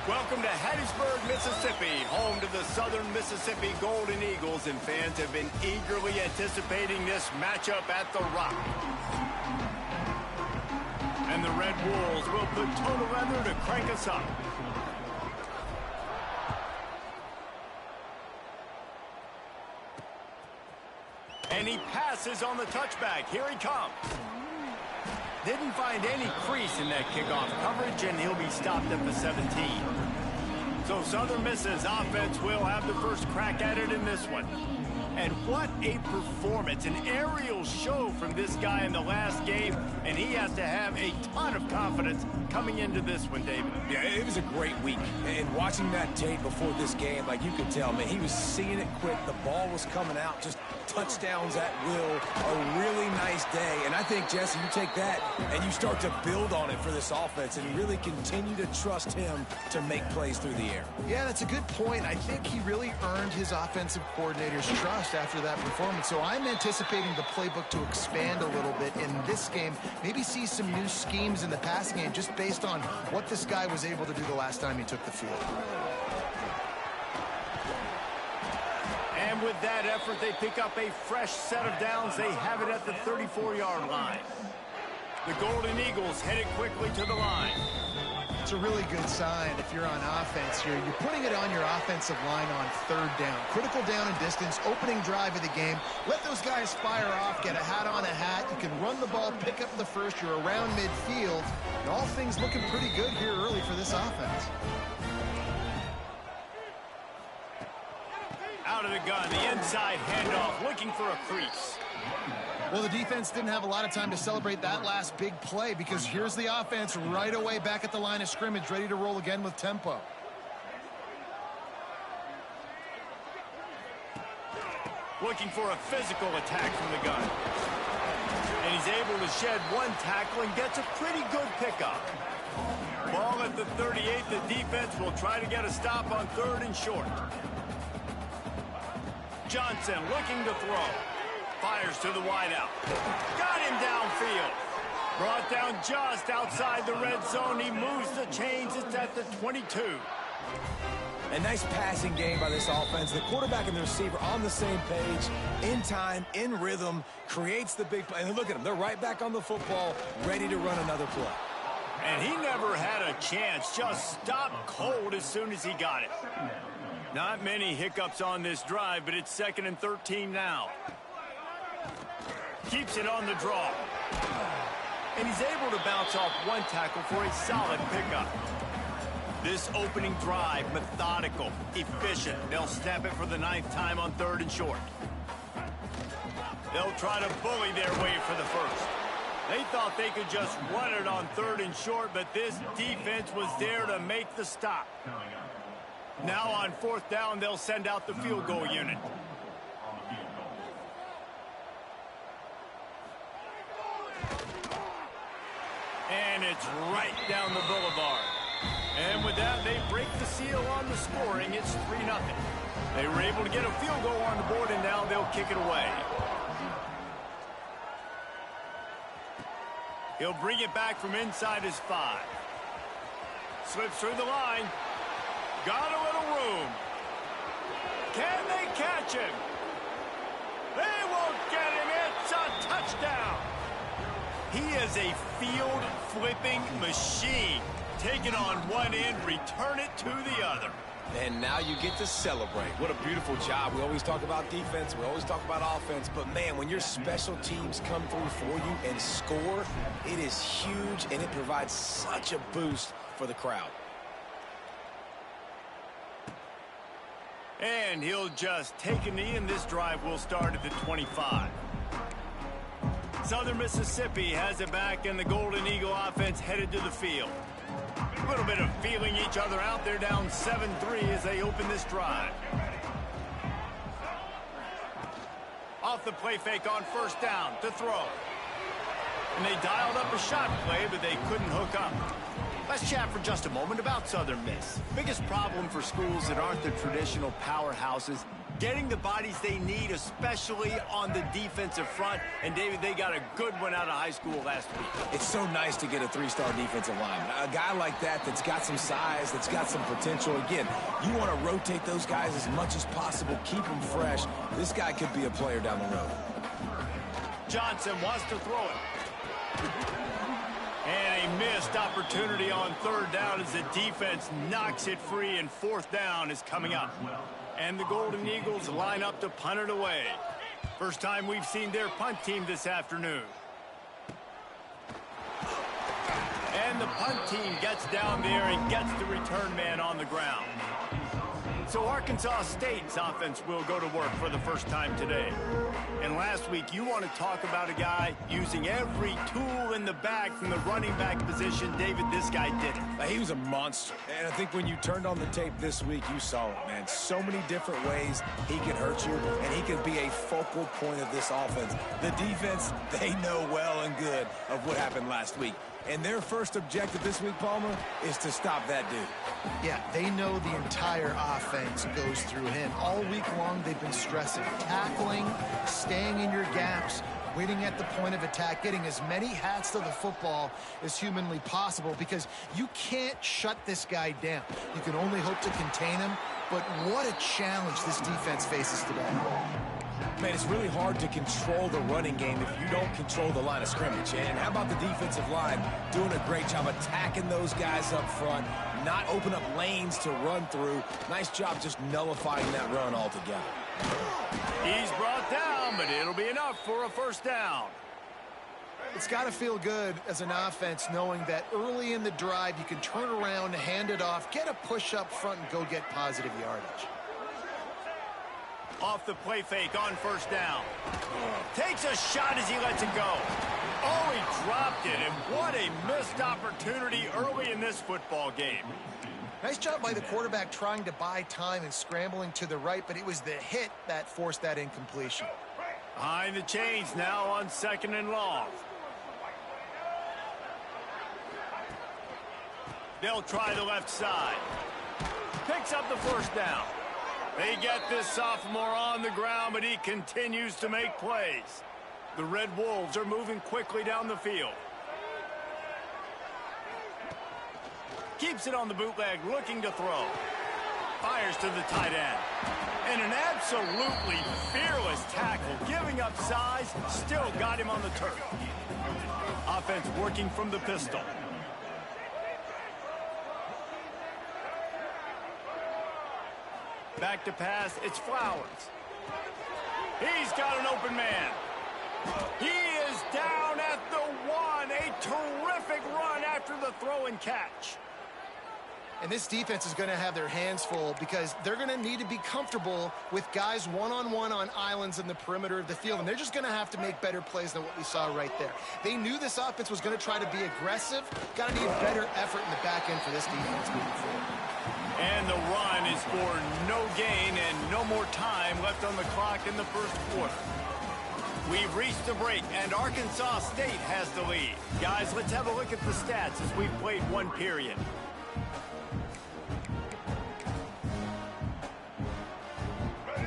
Welcome to Hattiesburg, Mississippi, home to the Southern Mississippi Golden Eagles, and fans have been eagerly anticipating this matchup at the Rock. And the Red Wolves will put total leather to crank us up. And he passes on the touchback. Here he comes. Didn't find any crease in that kickoff coverage, and he'll be stopped at the 17. So Southern Miss's offense will have the first crack at it in this one. And what a performance, an aerial show from this guy in the last game, and he has to have a ton of confidence coming into this one, David. Yeah, it was a great week. And watching that tape before this game, like you could tell, man, he was seeing it quick. The ball was coming out, just touchdowns at will. A really nice day. And I think, Jesse, you take that and you start to build on it for this offense and really continue to trust him to make plays through the air. Yeah, that's a good point. I think he really earned his offensive coordinator's trust after that performance. So I'm anticipating the playbook to expand a little bit in this game. Maybe see some new schemes in the passing game just based on what this guy was able to do the last time he took the field. And with that effort, they pick up a fresh set of downs. They have it at the 34-yard line. The Golden Eagles headed quickly to the line. It's a really good sign if you're on offense here. You're putting it on your offensive line on third down. Critical down and distance, opening drive of the game. Let those guys fire off, get a hat on a hat. You can run the ball, pick up the first. You're around midfield. And all things looking pretty good here early for this offense. Out of the gun, the inside handoff, looking for a crease. Well, the defense didn't have a lot of time to celebrate that last big play because here's the offense right away back at the line of scrimmage, ready to roll again with tempo. Looking for a physical attack from the gun. And he's able to shed one tackle and gets a pretty good pickup. Ball at the 38, the defense will try to get a stop on third and short. Johnson looking to throw. Fires to the wideout. Got him downfield. Brought down just outside the red zone. He moves the chains. It's at the 22. A nice passing game by this offense. The quarterback and the receiver on the same page, in time, in rhythm, creates the big play. And look at them. They're right back on the football, ready to run another play. And he never had a chance. Just stopped cold as soon as he got it. Not many hiccups on this drive, but it's 2nd and 13 now. Keeps it on the draw. And he's able to bounce off one tackle for a solid pickup. This opening drive, methodical, efficient. They'll snap it for the 9th time on 3rd and short. They'll try to bully their way for the first. They thought they could just run it on 3rd and short, but this defense was there to make the stop. Now on 4th down, they'll send out the field goal unit. And it's right down the boulevard. And with that, they break the seal on the scoring. It's 3-0. They were able to get a field goal on the board, and now they'll kick it away. He'll bring it back from inside his 5. Slips through the line. Got a little room. Can they catch him? They won't get him. It's a touchdown. He is a field-flipping machine. Take it on one end, return it to the other. And now you get to celebrate. What a beautiful job. We always talk about defense. We always talk about offense. But, man, when your special teams come through for you and score, it is huge, and it provides such a boost for the crowd. And he'll just take a knee, and this drive will start at the 25. Southern Mississippi has it back, and the Golden Eagle offense headed to the field. A little bit of feeling each other out. They're down 7-3 as they open this drive. Off the play fake on first down to throw. And they dialed up a shot play, but they couldn't hook up. Let's chat for just a moment about Southern Miss. Biggest problem for schools that aren't the traditional powerhouses, getting the bodies they need, especially on the defensive front. And, David, they got a good one out of high school last week. It's so nice to get a three-star defensive lineman. A guy like that's got some size, that's got some potential. Again, you want to rotate those guys as much as possible, keep them fresh. This guy could be a player down the road. Johnson wants to throw it. And a missed opportunity on third down as the defense knocks it free, and fourth down is coming up. And the Golden Eagles line up to punt it away. First time we've seen their punt team this afternoon. And the punt team gets down there and gets the return man on the ground. So Arkansas State's offense will go to work for the first time today. And last week, you want to talk about a guy using every tool in the bag from the running back position. David, this guy did it. He was a monster. And I think when you turned on the tape this week, you saw it, man. So many different ways he can hurt you, and he can be a focal point of this offense. The defense, they know well and good of what happened last week. And their first objective this week, Palmer, is to stop that dude. Yeah, they know the entire offense goes through him. All week long, they've been stressing tackling, staying in your gaps, waiting at the point of attack, getting as many hats to the football as humanly possible, because you can't shut this guy down. You can only hope to contain him, but what a challenge this defense faces today. Man, it's really hard to control the running game if you don't control the line of scrimmage. And how about the defensive line doing a great job attacking those guys up front, not open up lanes to run through. Nice job just nullifying that run altogether. He's brought down, but it'll be enough for a first down. It's got to feel good as an offense knowing that early in the drive you can turn around, hand it off, get a push up front, and go get positive yardage. Off the play fake on first down. Takes a shot as he lets it go. Oh, he dropped it, and what a missed opportunity early in this football game. Nice job by the quarterback trying to buy time and scrambling to the right, but it was the hit that forced that incompletion. Behind the chains now on second and long. They'll try the left side. Picks up the first down. They get this sophomore on the ground, but he continues to make plays. The Red Wolves are moving quickly down the field. Keeps it on the bootleg, looking to throw. Fires to the tight end. And an absolutely fearless tackle, giving up size, still got him on the turf. Offense working from the pistol. Back to pass, it's Flowers. He's got an open man. He is down at the one. A terrific run after the throw and catch. And this defense is going to have their hands full because they're going to need to be comfortable with guys one-on-one on islands in the perimeter of the field. And they're just going to have to make better plays than what we saw right there. They knew this offense was going to try to be aggressive. Got to need better effort in the back end for this defense moving forward. And the run is for no gain and no more time left on the clock in the first quarter. We've reached the break, and Arkansas State has the lead. Guys, let's have a look at the stats as we've played one period.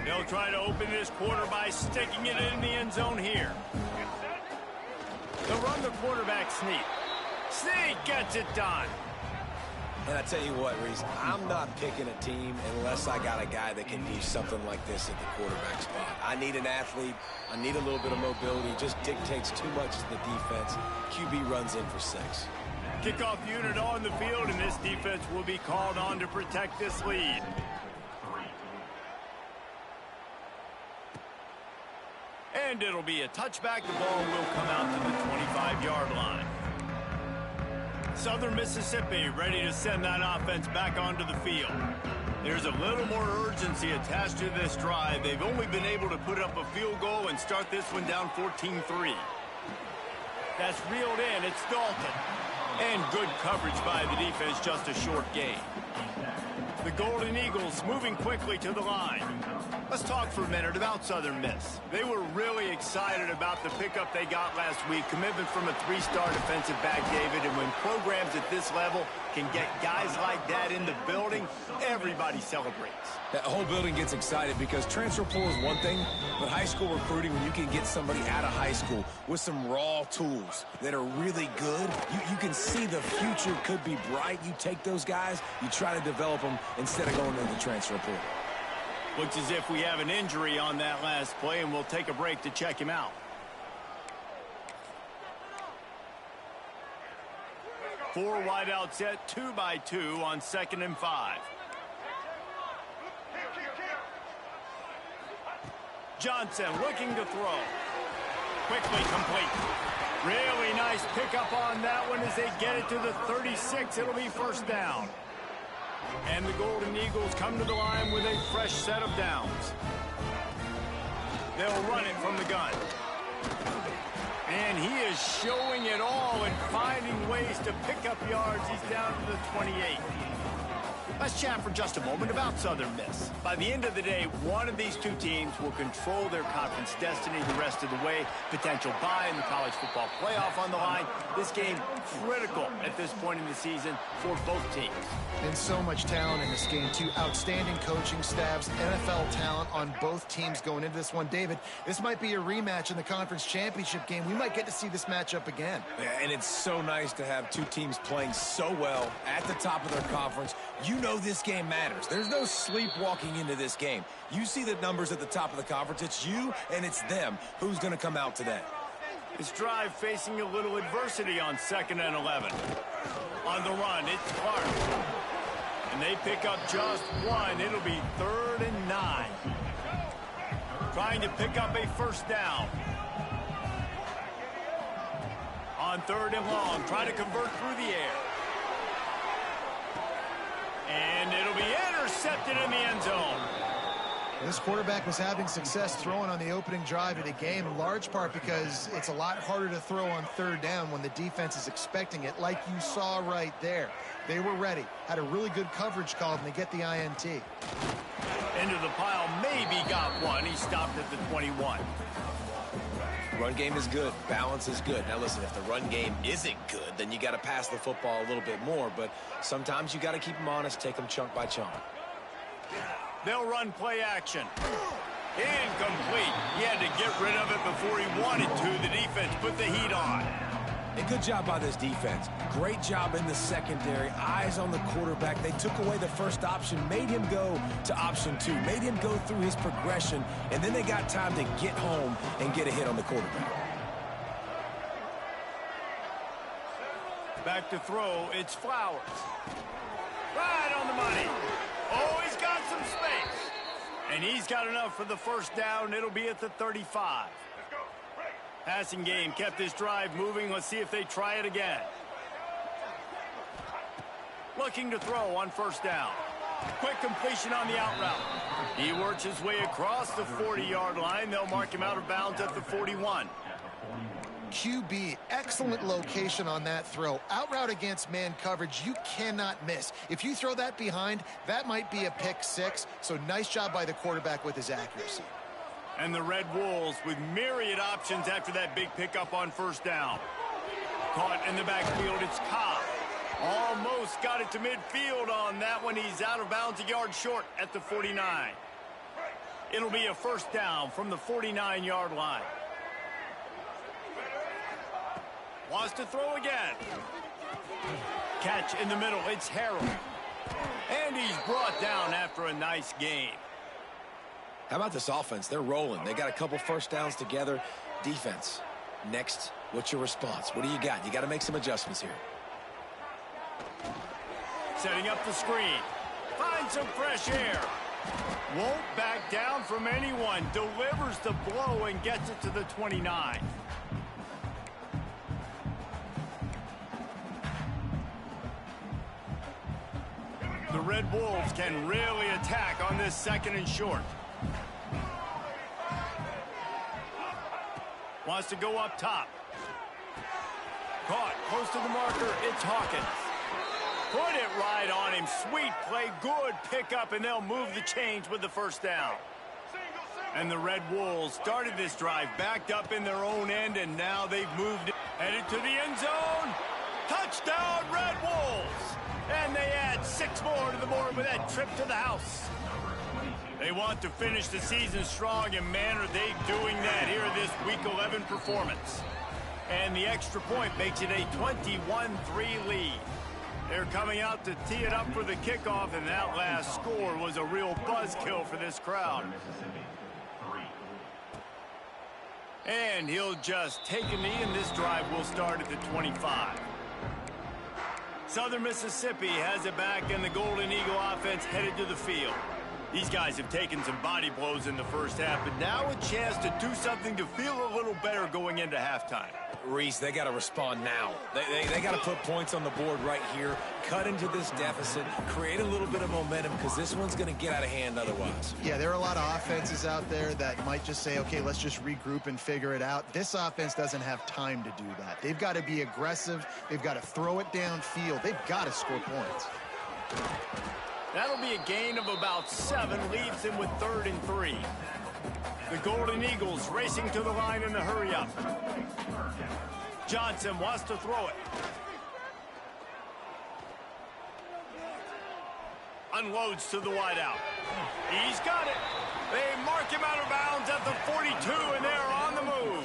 They'll try to open this quarter by sticking it in the end zone here. They'll run the quarterback sneak. Sneak gets it done. And I tell you what, Reese, I'm not picking a team unless I got a guy that can do something like this at the quarterback spot. I need an athlete. I need a little bit of mobility. It just dictates too much to the defense. QB runs in for 6. Kickoff unit on the field, and this defense will be called on to protect this lead. And it'll be a touchback. The ball will come out to the 25-yard line. Southern Mississippi ready to send that offense back onto the field. There's a little more urgency attached to this drive. They've only been able to put up a field goal and start this one down 14-3. That's reeled in. It's Dalton. And good coverage by the defense, just a short gain. The Golden Eagles moving quickly to the line. Let's talk for a minute about Southern Miss. They were really excited about the pickup they got last week. Commitment from a three-star defensive back, David. And when programs at this level can get guys like that in the building, everybody celebrates. That whole building gets excited because transfer portal is one thing, but high school recruiting, when you can get somebody out of high school with some raw tools that are really good, you can see the future could be bright. You take those guys, you try to develop them instead of going into the transfer portal. Looks as if we have an injury on that last play, and we'll take a break to check him out. 4 wide out set, 2 by 2 on 2nd and 5. Johnson looking to throw. Quickly complete. Really nice pickup on that one as they get it to the 36. It'll be first down. And the Golden Eagles come to the line with a fresh set of downs. They'll run it from the gun. And he is showing it all and finding ways to pick up yards. He's down to the 28. Let's chat for just a moment about Southern Miss. By the end of the day, one of these two teams will control their conference destiny the rest of the way. Potential bye in the college football playoff on the line. This game critical at this point in the season for both teams. And so much talent in this game, too. Outstanding coaching staffs, NFL talent on both teams going into this one. David, this might be a rematch in the conference championship game. We might get to see this matchup again. Yeah, and it's so nice to have two teams playing so well at the top of their conference. You know this game matters. There's no sleepwalking into this game. You see the numbers at the top of the conference. It's you and it's them. Who's going to come out today? This drive facing a little adversity on 2nd and 11. On the run, it's Clark. And they pick up just one. It'll be 3rd and 9. Trying to pick up a first down. On 3rd and long, trying to convert through the air. And it'll be intercepted in the end zone. This quarterback was having success throwing on the opening drive of the game, in large part because it's a lot harder to throw on 3rd down when the defense is expecting it, like you saw right there. They were ready, had a really good coverage call, and they get the INT. Into the pile, maybe got one. He stopped at the 21. Run game is good. Balance is good. Now, listen, if the run game isn't good, then you got to pass the football a little bit more. But sometimes you got to keep them honest, take them chunk by chunk. They'll run play action. Incomplete. He had to get rid of it before he wanted to. The defense put the heat on. A good job by this defense. Great job in the secondary. Eyes on the quarterback. They took away the first option, made him go to option 2, made him go through his progression, and then they got time to get home and get a hit on the quarterback. Back to throw, it's Flowers. Right on the money. Oh, he's got some space. And he's got enough for the first down. It'll be at the 35. Passing game kept this drive moving. Let's see if they try it again. Looking to throw on first down. Quick completion on the out route. He works his way across the 40-yard line. They'll mark him out of bounds at the 41. QB, excellent location on that throw. Out route against man coverage, you cannot miss. If you throw that behind, that might be a pick 6. So nice job by the quarterback with his accuracy. And the Red Wolves with myriad options after that big pickup on first down. Caught in the backfield, it's Cobb. Almost got it to midfield on that one. He's out of bounds, a yard short at the 49. It'll be a first down from the 49-yard line. Wants to throw again. Catch in the middle, it's Harrell. And he's brought down after a nice game. How about this offense? They're rolling. They got a couple first downs together. Defense. Next, what's your response? What do you got? You got to make some adjustments here. Setting up the screen. Finds some fresh air. Won't back down from anyone. Delivers the blow and gets it to the 29. The Red Wolves can really attack on this 2nd and short. Wants to go up top. Caught close to the marker. It's Hawkins. Put it right on him. Sweet play. Good pickup, and they'll move the chains with the 1st down. And the Red Wolves started this drive backed up in their own end, and now they've moved it. Headed to the end zone. Touchdown, Red Wolves. And they add 6 more to the board with that trip to the house. They want to finish the season strong, and man, are they doing that here in this Week 11 performance. And the extra point makes it a 21-3 lead. They're coming out to tee it up for the kickoff, and that last score was a real buzzkill for this crowd. And he'll just take a knee, and this drive will start at the 25. Southern Mississippi has it back, and the Golden Eagle offense headed to the field. These guys have taken some body blows in the 1st half, but now a chance to do something to feel a little better going into halftime. Reese, they got to respond now. They got to put points on the board right here, cut into this deficit, create a little bit of momentum, because this one's going to get out of hand otherwise. Yeah, there are a lot of offenses out there that might just say, okay, let's just regroup and figure it out. This offense doesn't have time to do that. They've got to be aggressive. They've got to throw it downfield. They've got to score points. That'll be a gain of about 7, leaves him with 3rd and 3. The Golden Eagles racing to the line in the hurry-up. Johnson wants to throw it. Unloads to the wideout. He's got it. They mark him out of bounds at the 42, and they're on the move.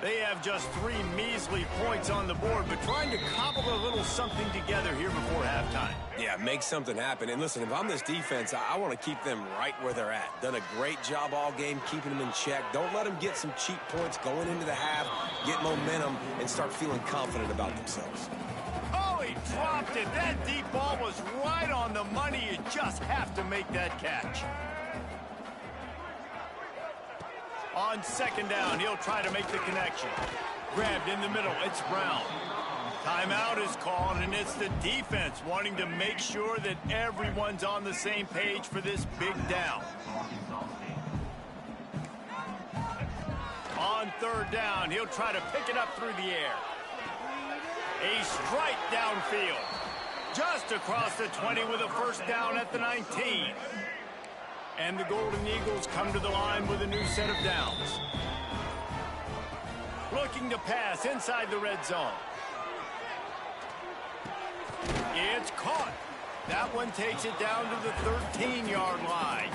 They have just 3 measly points on the board, but trying to cobble a little something together here before halftime. Yeah, make something happen. And listen, if I'm this defense, I want to keep them right where they're at. Done a great job all game keeping them in check. Don't let them get some cheap points going into the half, get momentum, and start feeling confident about themselves. Oh, he dropped it. That deep ball was right on the money. You just have to make that catch. On 2nd down, he'll try to make the connection. Grabbed in the middle, it's Brown. Timeout is called, and it's the defense wanting to make sure that everyone's on the same page for this big down. On 3rd down, he'll try to pick it up through the air. A strike downfield. Just across the 20 with a 1st down at the 19. And the Golden Eagles come to the line with a new set of downs. Looking to pass inside the red zone. It's caught. That one takes it down to the 13-yard line.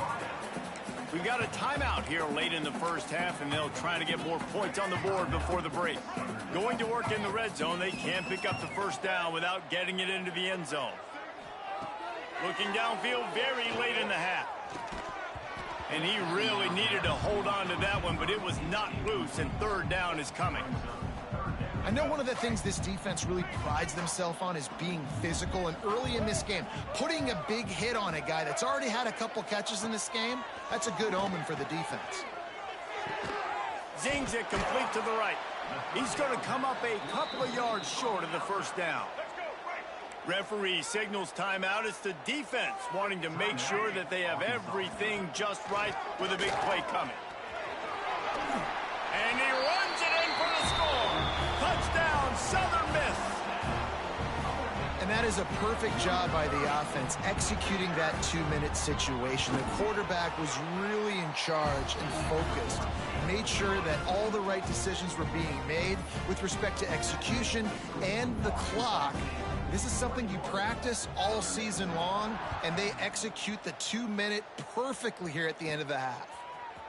We've got a timeout here late in the 1st half, and they'll try to get more points on the board before the break. Going to work in the red zone, they can't pick up the 1st down without getting it into the end zone. Looking downfield very late in the half. And he really needed to hold on to that one, but it was not loose, and 3rd down is coming. I know one of the things this defense really prides themselves on is being physical, and early in this game, putting a big hit on a guy that's already had a couple catches in this game, that's a good omen for the defense. Zings it complete to the right. He's going to come up a couple of yards short of the 1st down. Referee signals timeout. It's the defense wanting to make sure that they have everything just right with a big play coming. And he runs it in for the score. Touchdown, Southern Miss. And that is a perfect job by the offense, executing that 2-minute situation. The quarterback was really in charge and focused. Made sure that all the right decisions were being made with respect to execution and the clock. This is something you practice all season long, and they execute the 2-minute perfectly here at the end of the half.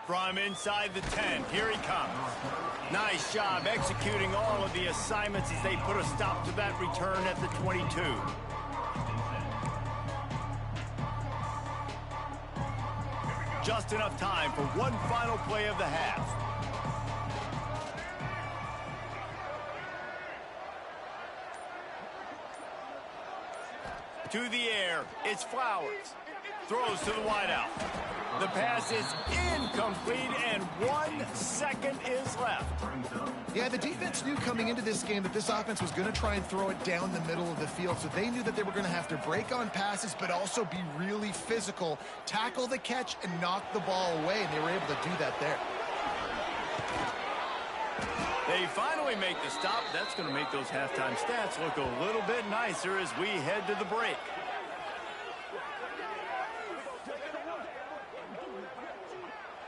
From inside the 10, here he comes. Nice job executing all of the assignments as they put a stop to that return at the 22. Just enough time for one final play of the half. To the air, it's Flowers. Throws to the wideout. The pass is incomplete, and 1 second is left. Yeah, the defense knew coming into this game that this offense was going to try and throw it down the middle of the field, so they knew that they were going to have to break on passes, but also be really physical, tackle the catch, and knock the ball away, and they were able to do that there. They finally make the stop. That's going to make those halftime stats look a little bit nicer as we head to the break.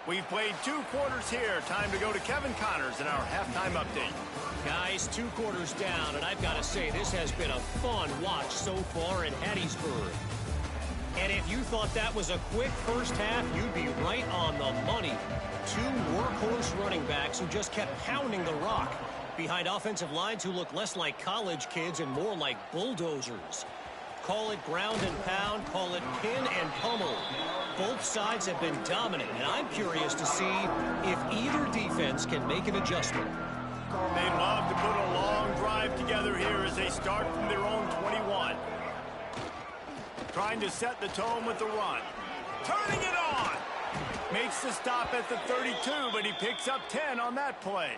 We've played 2 quarters here. Time to go to Kevin Connors in our halftime update. Guys, 2 quarters down, and I've got to say this has been a fun watch so far in Hattiesburg. And if you thought that was a quick first half, you'd be right on the money. 2 workhorse running backs who just kept pounding the rock behind offensive lines who look less like college kids and more like bulldozers. Call it ground and pound, call it pin and pummel. Both sides have been dominant, and I'm curious to see if either defense can make an adjustment. They'd love to put a long drive together here as they start from their own 21. Trying to set the tone with the run. Turning it on! Makes the stop at the 32, but he picks up 10 on that play.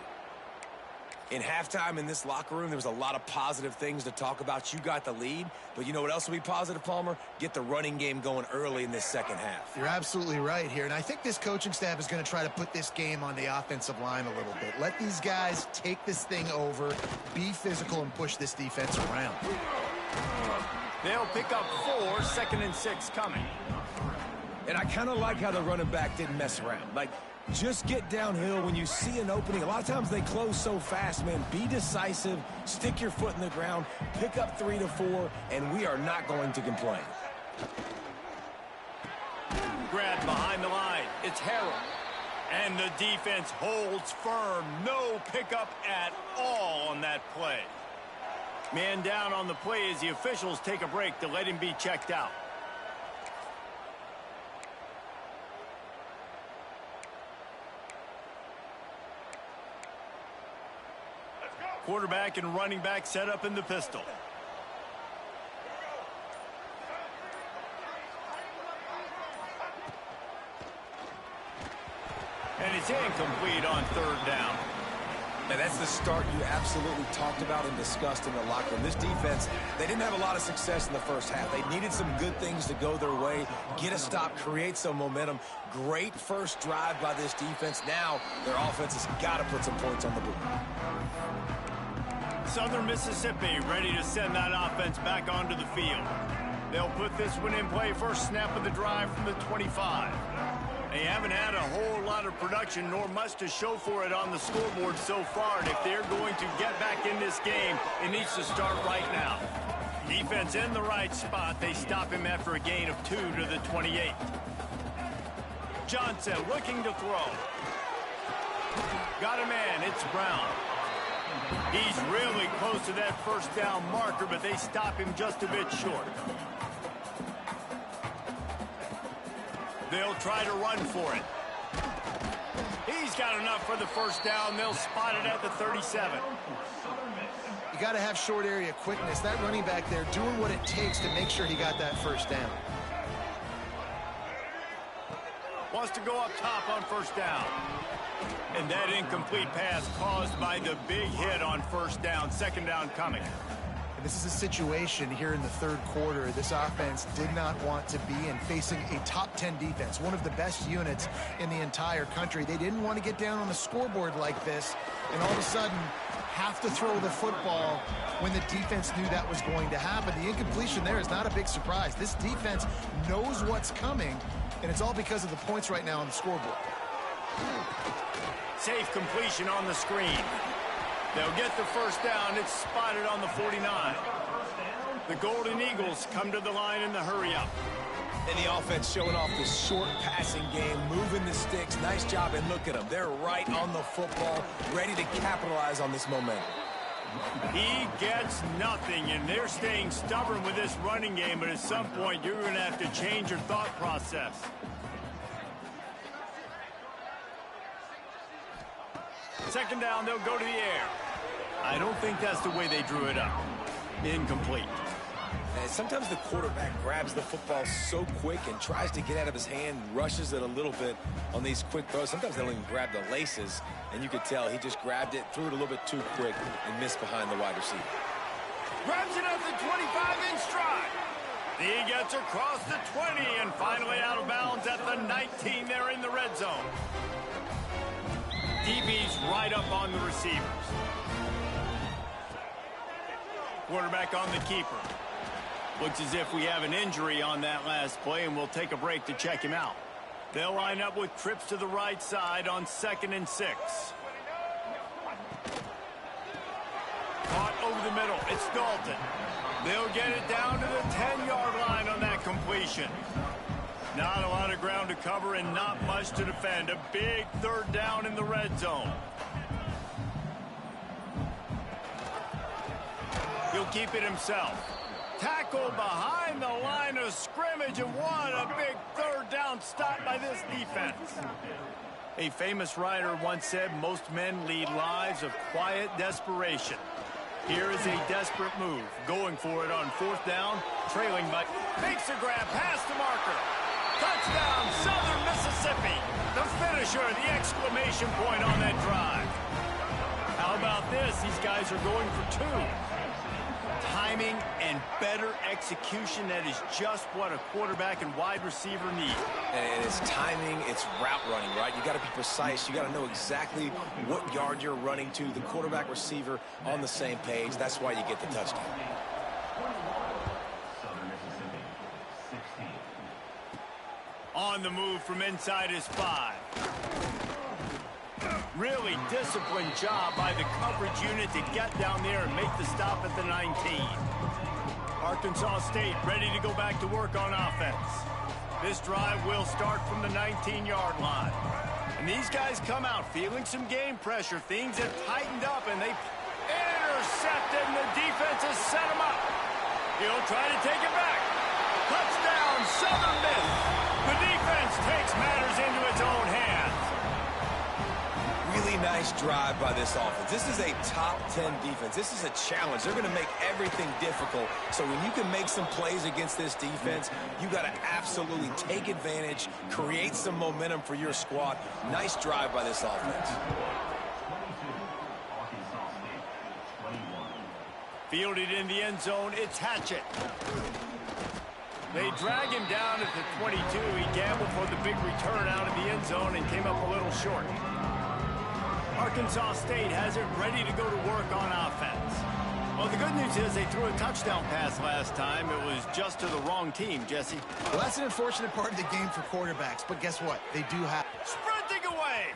In halftime in this locker room, there was a lot of positive things to talk about. You got the lead, but you know what else will be positive, Palmer? Get the running game going early in this second half. You're absolutely right here, and I think this coaching staff is going to try to put this game on the offensive line a little bit. Let these guys take this thing over, be physical, and push this defense around. They'll pick up 4, 2nd and 6 coming. And I kind of like how the running back didn't mess around. Like, just get downhill when you see an opening. A lot of times they close so fast, man. Be decisive, stick your foot in the ground, pick up 3 to 4, and we are not going to complain. Grabbed behind the line. It's Harrell. And the defense holds firm. No pickup at all on that play. Man down on the play as the officials take a break to let him be checked out. Quarterback and running back set up in the pistol. And it's incomplete on 3rd down. And that's the start you absolutely talked about and discussed in the locker room. This defense, they didn't have a lot of success in the first half. They needed some good things to go their way, get a stop, create some momentum. Great first drive by this defense. Now their offense has got to put some points on the board. Southern Mississippi ready to send that offense back onto the field. They'll put this one in play first snap of the drive from the 25. They haven't had a whole lot of production nor much to show for it on the scoreboard so far, and if they're going to get back in this game, it needs to start right now. Defense in the right spot. They stop him after a gain of 2 to the 28. Johnson looking to throw. Got a man. It's Brown. He's really close to that first down marker, but they stop him just a bit short. They'll try to run for it. He's got enough for the first down. They'll spot it at the 37. You got to have short area quickness. That running back there doing what it takes to make sure he got that first down. Wants to go up top on first down. And that incomplete pass caused by the big hit on first down. 2nd down coming. This is a situation here in the 3rd quarter. This offense did not want to be in facing a top 10 defense, one of the best units in the entire country. They didn't want to get down on the scoreboard like this and all of a sudden have to throw the football when the defense knew that was going to happen. The incompletion there is not a big surprise. This defense knows what's coming, and it's all because of the points right now on the scoreboard. Safe completion on the screen. They'll get the first down. It's spotted on the 49. The Golden Eagles come to the line in the hurry-up. And the offense showing off this short passing game, moving the sticks. Nice job, and look at them. They're right on the football, ready to capitalize on this momentum. He gets nothing, and they're staying stubborn with this running game, but at some point, you're going to have to change your thought process. Second down, they'll go to the air. I don't think that's the way they drew it up. Incomplete. And sometimes the quarterback grabs the football so quick and tries to get out of his hand, rushes it a little bit on these quick throws. Sometimes they don't even grab the laces, and you could tell he just grabbed it, threw it a little bit too quick, and missed behind the wide receiver. Grabs it up the 25 in stride. He gets across the 20 and finally out of bounds at the 19 there in the red zone. DB's right up on the receivers. Quarterback on the keeper. Looks as if we have an injury on that last play, and we'll take a break to check him out. They'll line up with trips to the right side on 2nd and 6. Caught over the middle. It's Dalton. They'll get it down to the 10-yard line on that completion. Not a lot of ground to cover and not much to defend. A big 3rd down in the red zone. He'll keep it himself. Tackle behind the line of scrimmage, and what a big 3rd down stop by this defense. A famous writer once said most men lead lives of quiet desperation. Here is a desperate move, going for it on 4th down, trailing by... Makes a grab past the marker. Touchdown, Southern Mississippi. The finisher, the exclamation point on that drive. How about this? These guys are going for 2. Timing and better execution, that is just what a quarterback and wide receiver need. And it's timing, it's route running, right? You got to be precise. You got to know exactly what yard you're running to. The quarterback receiver on the same page. That's why you get the touchdown. On the move from inside his 5. Really disciplined job by the coverage unit to get down there and make the stop at the 19. Arkansas State ready to go back to work on offense. This drive will start from the 19-yard line. And these guys come out feeling some game pressure. Things have tightened up, and they intercepted, and the defense has set them up. He'll try to take it back. Touchdown, Southern Miss. The defense takes matters into its own hands. Really nice drive by this offense. This is a top 10 defense. This is a challenge. They're going to make everything difficult. So when you can make some plays against this defense, you got to absolutely take advantage, create some momentum for your squad. Nice drive by this offense. Fielded in the end zone, it's Hatchett. They drag him down at the 22. He gambled for the big return out of the end zone and came up a little short. Arkansas State has it ready to go to work on offense. Well, the good news is they threw a touchdown pass last time. It was just to the wrong team, Jesse. Well, that's an unfortunate part of the game for quarterbacks, but guess what? They do have... Sprinting away!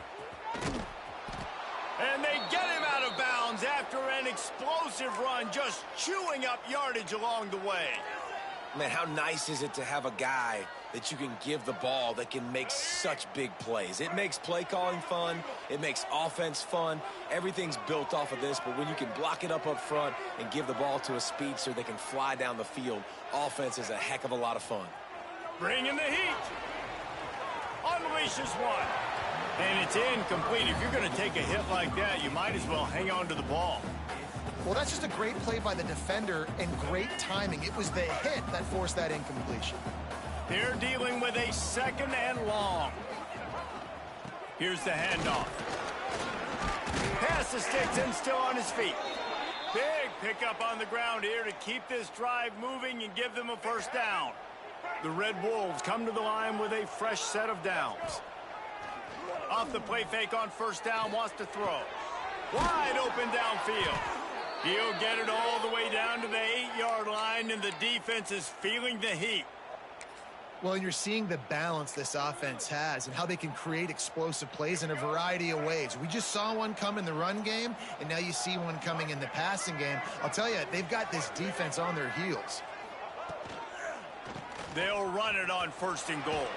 And they get him out of bounds after an explosive run, just chewing up yardage along the way. Man, how nice is it to have a guy that you can give the ball that can make such big plays? It makes play calling fun. It makes offense fun. Everything's built off of this, but when you can block it up front and give the ball to a speedster that can fly down the field, offense is a heck of a lot of fun. Bringing the heat. Unleashes one. And it's incomplete. If you're going to take a hit like that, you might as well hang on to the ball. Well, that's just a great play by the defender and great timing. It was the hit that forced that incompletion. They're dealing with a 2nd and long. Here's the handoff. Pass the sticks and still on his feet. Big pickup on the ground here to keep this drive moving and give them a 1st down. The Red Wolves come to the line with a fresh set of downs. Off the play fake on 1st down, wants to throw. Wide open downfield. He'll get it all the way down to the 8-yard line, and the defense is feeling the heat. Well, you're seeing the balance this offense has and how they can create explosive plays in a variety of ways. We just saw one come in the run game, and now you see one coming in the passing game. I'll tell you, they've got this defense on their heels. They'll run it on 1st and goal.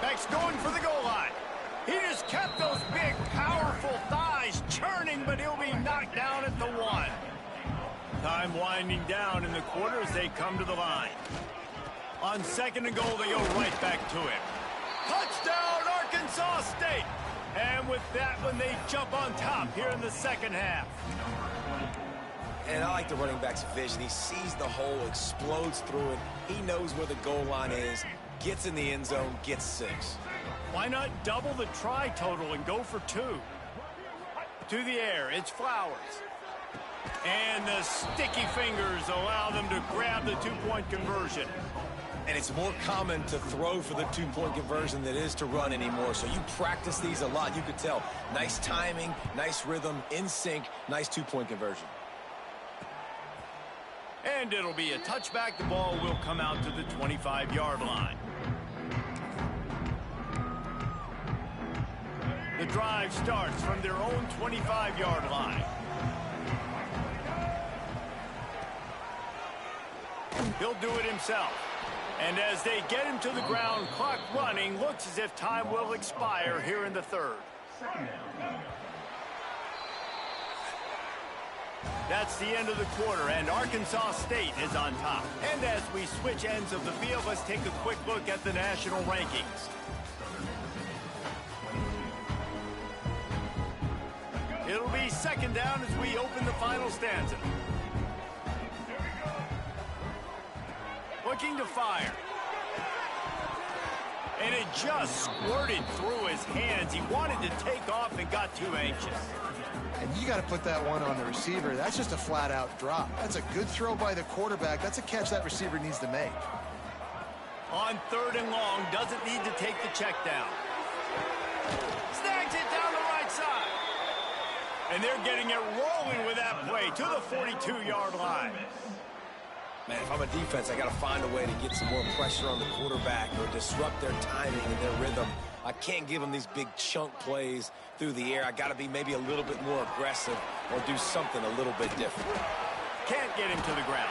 Beck's going for the goal line. He just kept those big, powerful thighs churning, but he'll be knocked down at the 1. Time winding down in the quarter as they come to the line. On 2nd and goal, they go right back to him. Touchdown, Arkansas State! And with that one, they jump on top here in the 2nd half. And I like the running back's vision. He sees the hole, explodes through it. He knows where the goal line is, gets in the end zone, gets 6. Why not double the try total and go for 2? To the air, it's Flowers. And the sticky fingers allow them to grab the two-point conversion. And it's more common to throw for the two-point conversion than it is to run anymore. So you practice these a lot. You could tell. Nice timing, nice rhythm, in sync, nice two-point conversion. And it'll be a touchback. The ball will come out to the 25-yard line. The drive starts from their own 25-yard line. He'll do it himself. And as they get him to the ground, clock running, looks as if time will expire here in the third. That's the end of the quarter, and Arkansas State is on top. And as we switch ends of the field, let's take a quick look at the national rankings. It'll be second down as we open the final stanza. Looking to fire. And it just squirted through his hands. He wanted to take off and got too anxious. And you got to put that one on the receiver. That's just a flat-out drop. That's a good throw by the quarterback. That's a catch that receiver needs to make. On third and long, doesn't need to take the check down. Snags it down the right side. And they're getting it rolling with that play to the 42-yard line. Man, if I'm a defense, I got to find a way to get some more pressure on the quarterback or disrupt their timing and their rhythm. I can't give them these big chunk plays through the air. I got to be maybe a little bit more aggressive or do something a little bit different. Can't get him to the ground.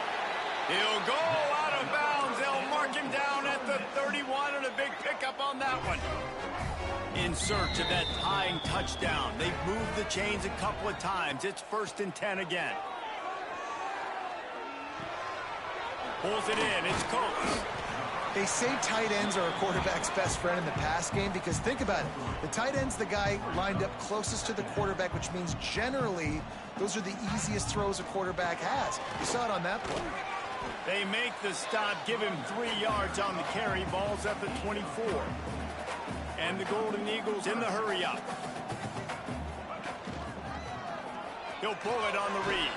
He'll go out of bounds. They'll mark him down at the 31 and a big pickup on that one. In search of that tying touchdown. They've moved the chains a couple of times. It's 1st and 10 again. Pulls it in. It's Coates. They say tight ends are a quarterback's best friend in the pass game because think about it. The tight end's the guy lined up closest to the quarterback, which means generally those are the easiest throws a quarterback has. You saw it on that play. They make the stop, give him 3 yards on the carry. Ball's at the 24. And the Golden Eagles in the hurry-up. He'll pull it on the read.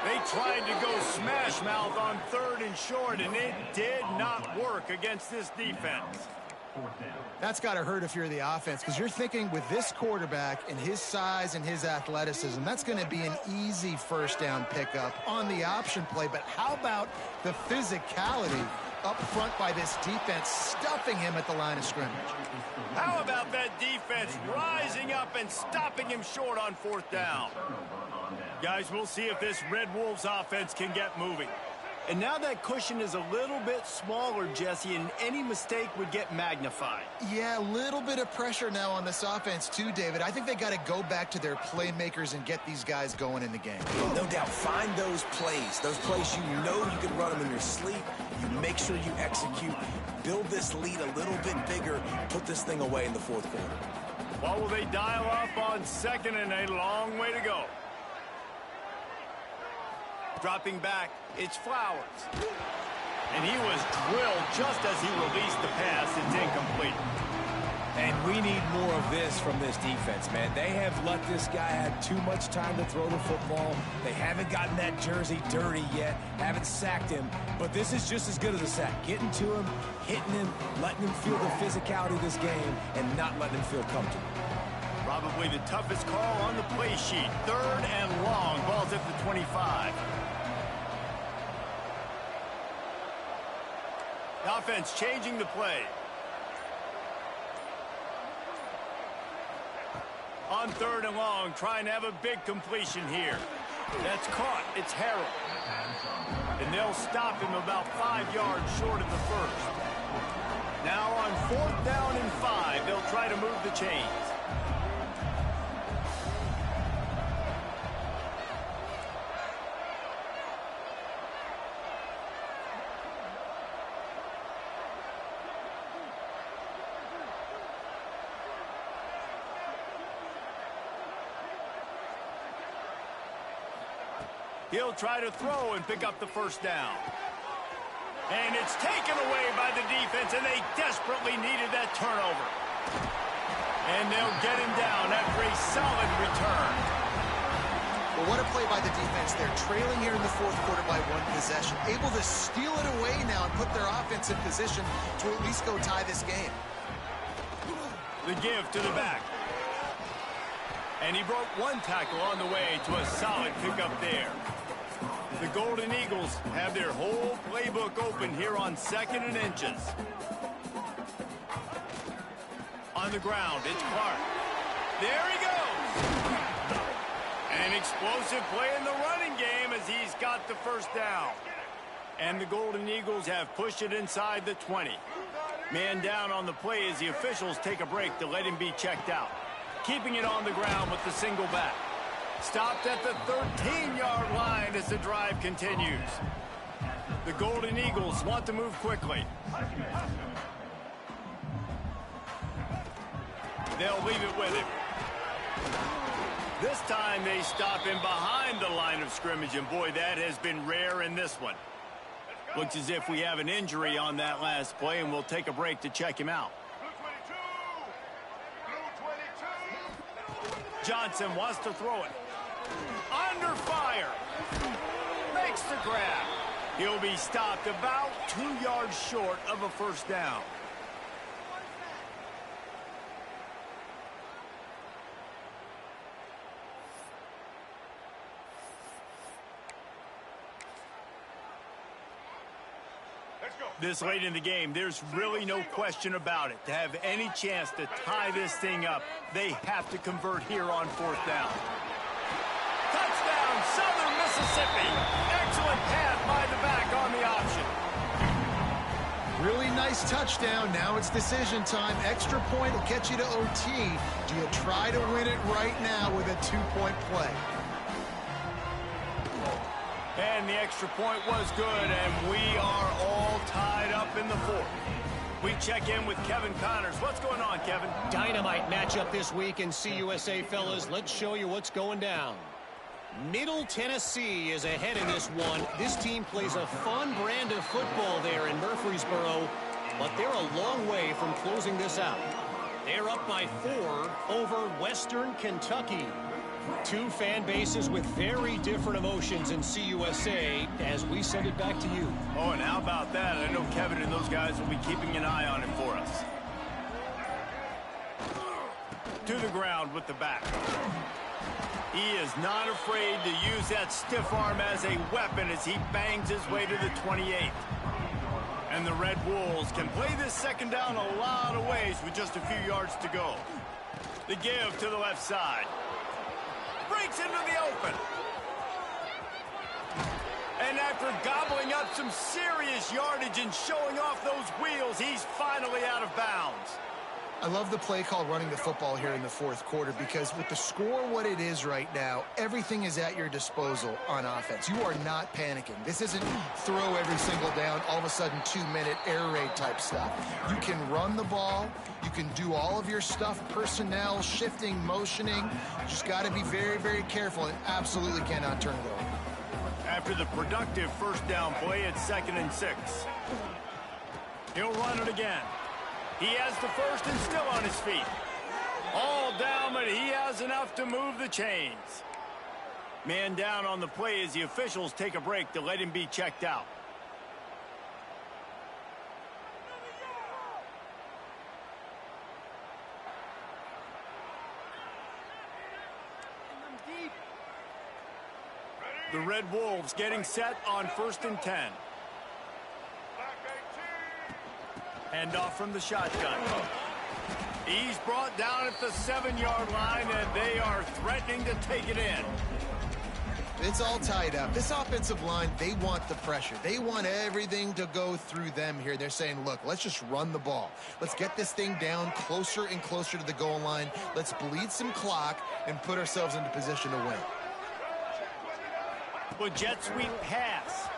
They tried to go smash mouth on 3rd and short, and it did not work against this defense. That's got to hurt if you're the offense because you're thinking with this quarterback and his size and his athleticism, that's going to be an easy first down pickup on the option play. But how about the physicality up front by this defense, stuffing him at the line of scrimmage? How about that defense rising up and stopping him short on 4th down? Guys, we'll see if this Red Wolves offense can get moving. And now that cushion is a little bit smaller, Jesse, and any mistake would get magnified. Yeah, a little bit of pressure now on this offense too, David. I think they got to go back to their playmakers and get these guys going in the game. No doubt. Find those plays you know you can run them in your sleep. You make sure you execute. Build this lead a little bit bigger. Put this thing away in the 4th quarter. Well, will they dial up on 2nd and a long way to go? Dropping back, it's Flowers. And he was drilled just as he released the pass. It's incomplete. And we need more of this from this defense, man. They have let this guy have too much time to throw the football. They haven't gotten that jersey dirty yet, haven't sacked him. But this is just as good as a sack. Getting to him, hitting him, letting him feel the physicality of this game, and not letting him feel comfortable. Probably the toughest call on the play sheet. 3rd and long. Ball's at the 25. The offense changing the play. On 3rd and long, trying to have a big completion here. That's caught. It's Harrell. And they'll stop him about 5 yards short of the 1st. Now on 4th down and 5, they'll try to move the chains. He'll try to throw and pick up the first down. And it's taken away by the defense, and they desperately needed that turnover. And they'll get him down after a solid return. Well, what a play by the defense. They're trailing here in the fourth quarter by 1 possession. Able to steal it away now and put their offense in position to at least go tie this game. The give to the back. And he broke 1 tackle on the way to a solid pickup there. The Golden Eagles have their whole playbook open here on 2nd and inches. On the ground, it's Clark. There he goes. An explosive play in the running game as he's got the first down. And the Golden Eagles have pushed it inside the 20. Man down on the play as the officials take a break to let him be checked out. Keeping it on the ground with the single back. Stopped at the 13-yard line as the drive continues. The Golden Eagles want to move quickly. They'll leave it with him. This time they stop him behind the line of scrimmage, and boy, that has been rare in this one. Looks as if we have an injury on that last play, and we'll take a break to check him out. Johnson wants to throw it. Under fire. Makes the grab. He'll be stopped about 2 yards short of a first down. This late in the game, there's really no question about it. To have any chance to tie this thing up, they have to convert here on 4th down. Touchdown, Southern Mississippi. Excellent pass by the back on the option. Really nice touchdown. Now it's decision time. Extra point will get you to OT. Do you try to win it right now with a 2-point play? And the extra point was good, and we are all tied up in the 4th. We check in with Kevin Connors. What's going on, Kevin? Dynamite matchup this week in CUSA, fellas. Let's show you what's going down. Middle Tennessee is ahead in this one. This team plays a fun brand of football there in Murfreesboro, but they're a long way from closing this out. They're up by 4 over Western Kentucky. 2 fan bases with very different emotions in CUSA as we send it back to you. Oh, and how about that? I know Kevin and those guys will be keeping an eye on it for us. To the ground with the back. He is not afraid to use that stiff arm as a weapon as he bangs his way to the 28. And the Red Wolves can play this second down a lot of ways with just a few yards to go. The give to the left side. Breaks into the open. And after gobbling up some serious yardage and showing off those wheels, he's finally out of bounds. I love the play call running the football here in the 4th quarter because with the score what it is right now, everything is at your disposal on offense. You are not panicking. This isn't throw every single down, all of a sudden 2-minute air raid type stuff. You can run the ball. You can do all of your stuff, personnel, shifting, motioning. You just got to be very, very careful and absolutely cannot turn it over. After the productive first down play, it's 2nd and 6. He'll run it again. He has the first and still on his feet. All down, but he has enough to move the chains. Man down on the play as the officials take a break to let him be checked out. The Red Wolves getting set on 1st and 10. Handoff from the shotgun. He's brought down at the 7-yard line, and they are threatening to take it in. It's all tied up. This offensive line, they want the pressure. They want everything to go through them here. They're saying, look, let's just run the ball. Let's get this thing down closer and closer to the goal line. Let's bleed some clock and put ourselves into position to win. Well, jet sweep pass.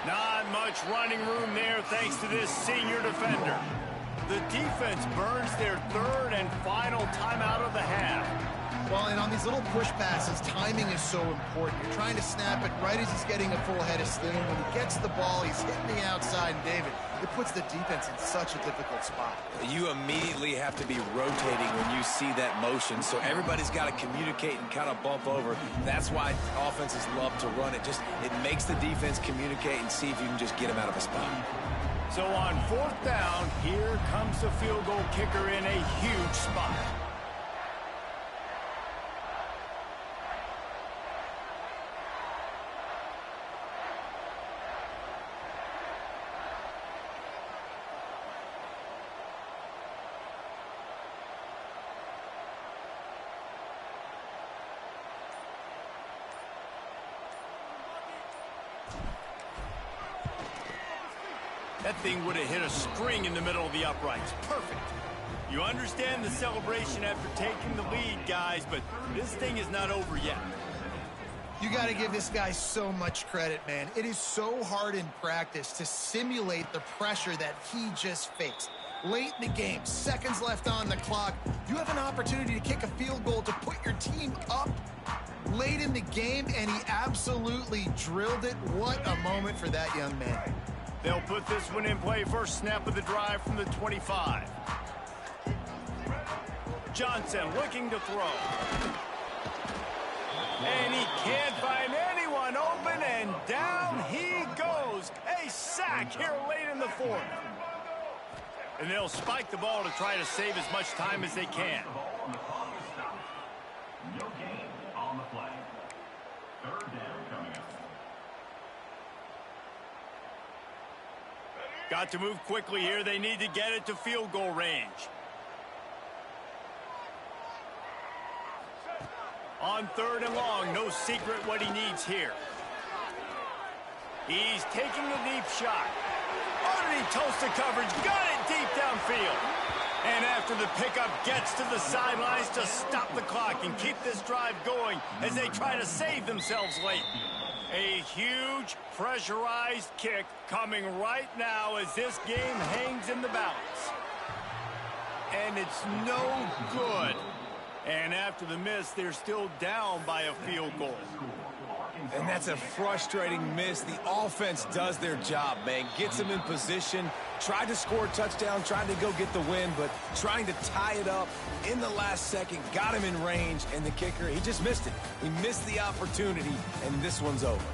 Not much running room there thanks to this senior defender. The defense burns their 3rd and final timeout of the half. Well, and on these little push passes, timing is so important. You're trying to snap it right as he's getting a full head of steam. When he gets the ball, he's hitting the outside, and David, it puts the defense in such a difficult spot. You immediately have to be rotating when you see that motion, so everybody's got to communicate and kind of bump over. That's why offenses love to run it. It makes the defense communicate and see if you can just get him out of a spot. So on 4th down, here comes the field goal kicker in a huge spot. That thing would have hit a string in the middle of the uprights. Perfect. You understand the celebration after taking the lead, guys, but this thing is not over yet. You got to give this guy so much credit, man. It is so hard in practice to simulate the pressure that he just faced. Late in the game, seconds left on the clock, you have an opportunity to kick a field goal to put your team up late in the game, and he absolutely drilled it. What a moment for that young man. They'll put this one in play. First snap of the drive from the 25. Johnson looking to throw. And he can't find anyone open, and down he goes. A sack here late in the 4th. And they'll spike the ball to try to save as much time as they can. No gain on the play. 3rd down coming up. Got to move quickly here. They need to get it to field goal range. On 3rd and long, no secret what he needs here. He's taking a deep shot. Underneath toasted coverage, got it deep downfield. And after the pickup, gets to the sidelines to stop the clock and keep this drive going as they try to save themselves late. A huge pressurized kick coming right now as this game hangs in the balance. And it's no good. And after the miss, they're still down by a field goal. And that's a frustrating miss. The offense does their job, man. Gets them in position, tried to score a touchdown, tried to go get the win, but trying to tie it up in the last second, got him in range, and the kicker, he just missed it. He missed the opportunity, and this one's over.